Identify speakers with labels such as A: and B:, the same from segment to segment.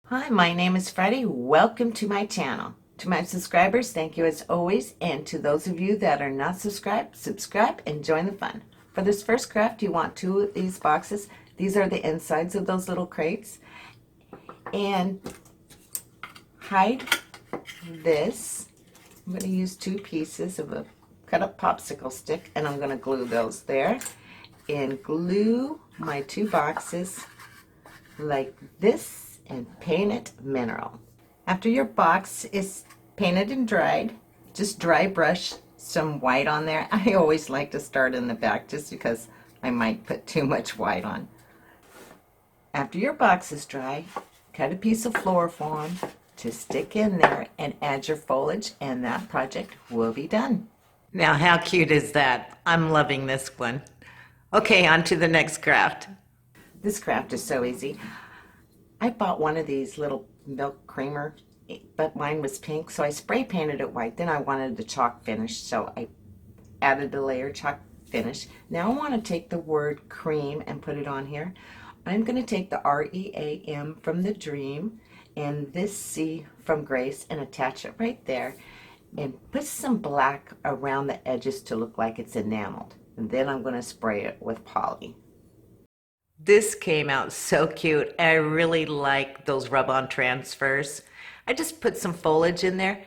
A: Hi, my name is Freddie. Welcome to my channel. To my subscribers, thank you as always. And to those of you that are not subscribed, subscribe and join the fun. For this first craft, you want two of these boxes. These are the insides of those little crates. And hide this. I'm going to use two pieces of a cut up popsicle stick, and I'm going to glue those there. And glue my two boxes like this and paint it mineral. After your box is painted and dried, just dry brush some white on there. I always like to start in the back just because I might put too much white on. After your box is dry, cut a piece of floral foam to stick in there and add your foliage, and that project will be done. Now, how cute is that? I'm loving this one. Okay, on to the next craft. This craft is so easy. I bought one of these little milk creamer, but mine was pink, so I spray painted it white. Then I wanted the chalk finish, so I added a layer chalk finish. Now I want to take the word cream and put it on here. I'm going to take the REAM from the Dream and this C from Grace and attach it right there and put some black around the edges to look like it's enameled. And then I'm going to spray it with poly. This came out so cute. I really like those rub-on transfers. I just put some foliage in there.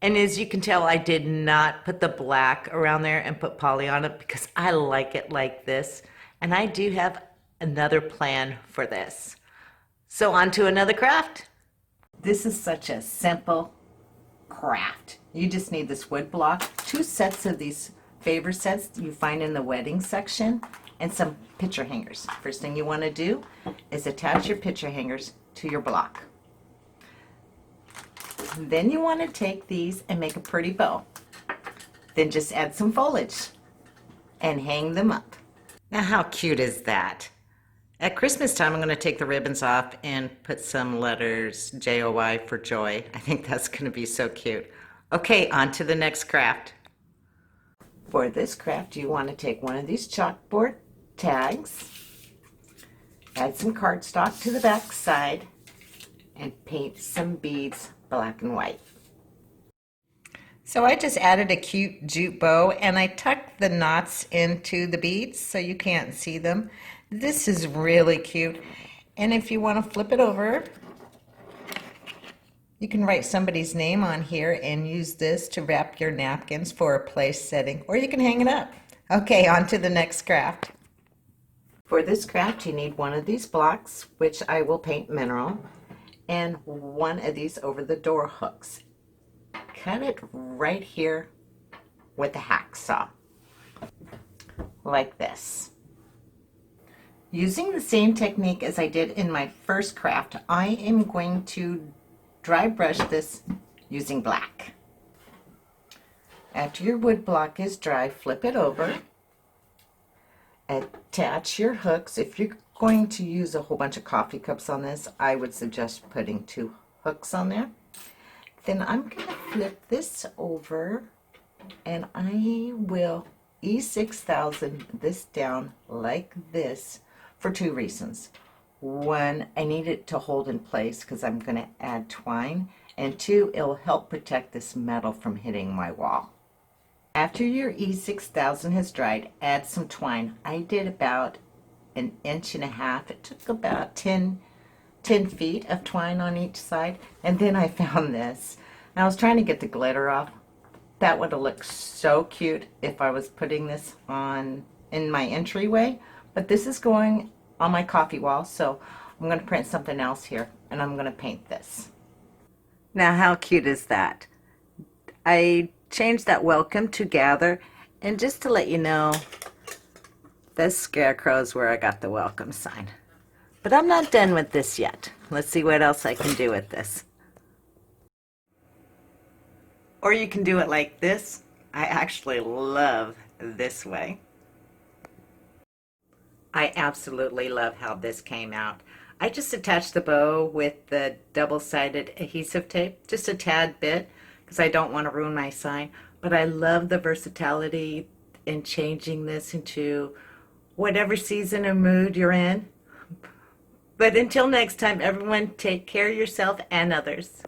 A: And as you can tell, I did not put the black around there and put poly on it because I like it like this. And I do have another plan for this. So on to another craft. This is such a simple craft. You just need this wood block, two sets of these favor sets you find in the wedding section, and some picture hangers. First thing you want to do is attach your picture hangers to your block. Then you want to take these and make a pretty bow. Then just add some foliage and hang them up. Now how cute is that? At Christmas time, I'm going to take the ribbons off and put some letters, J-O-Y for joy. I think that's going to be so cute. Okay, on to the next craft. For this craft, you want to take one of these chalkboard tags, add some cardstock to the back side, and paint some beads black and white. So I just added a cute jute bow and I tucked the knots into the beads so you can't see them. This is really cute. And if you want to flip it over, you can write somebody's name on here and use this to wrap your napkins for a place setting, or you can hang it up. Okay, on to the next craft. For this craft, you need one of these blocks, which I will paint mineral, and one of these over the door hooks. Cut it right here with a hacksaw, like this. Using the same technique as I did in my first craft, I am going to dry brush this using black. After your wood block is dry, flip it over. Attach your hooks. If you're going to use a whole bunch of coffee cups on this, I would suggest putting two hooks on there. Then I'm going to flip this over and I will E6000 this down like this for two reasons. One, I need it to hold in place because I'm going to add twine, and two, it'll help protect this metal from hitting my wall. After your E6000 has dried, add some twine. I did about 1.5 inches. It took about 10 feet of twine on each side, and then I found this. And I was trying to get the glitter off. That would have looked so cute if I was putting this on in my entryway, but this is going on my coffee wall, so I'm going to print something else here, and I'm going to paint this. Now how cute is that? I changed that welcome to gather, and just to let you know, this scarecrow is where I got the welcome sign. But I'm not done with this yet. Let's see what else I can do with this. Or you can do it like this. I actually love this way. I absolutely love how this came out. I just attached the bow with the double-sided adhesive tape, just a tad bit, because I don't want to ruin my sign. But I love the versatility in changing this into whatever season or mood you're in. But until next time, everyone, take care of yourself and others.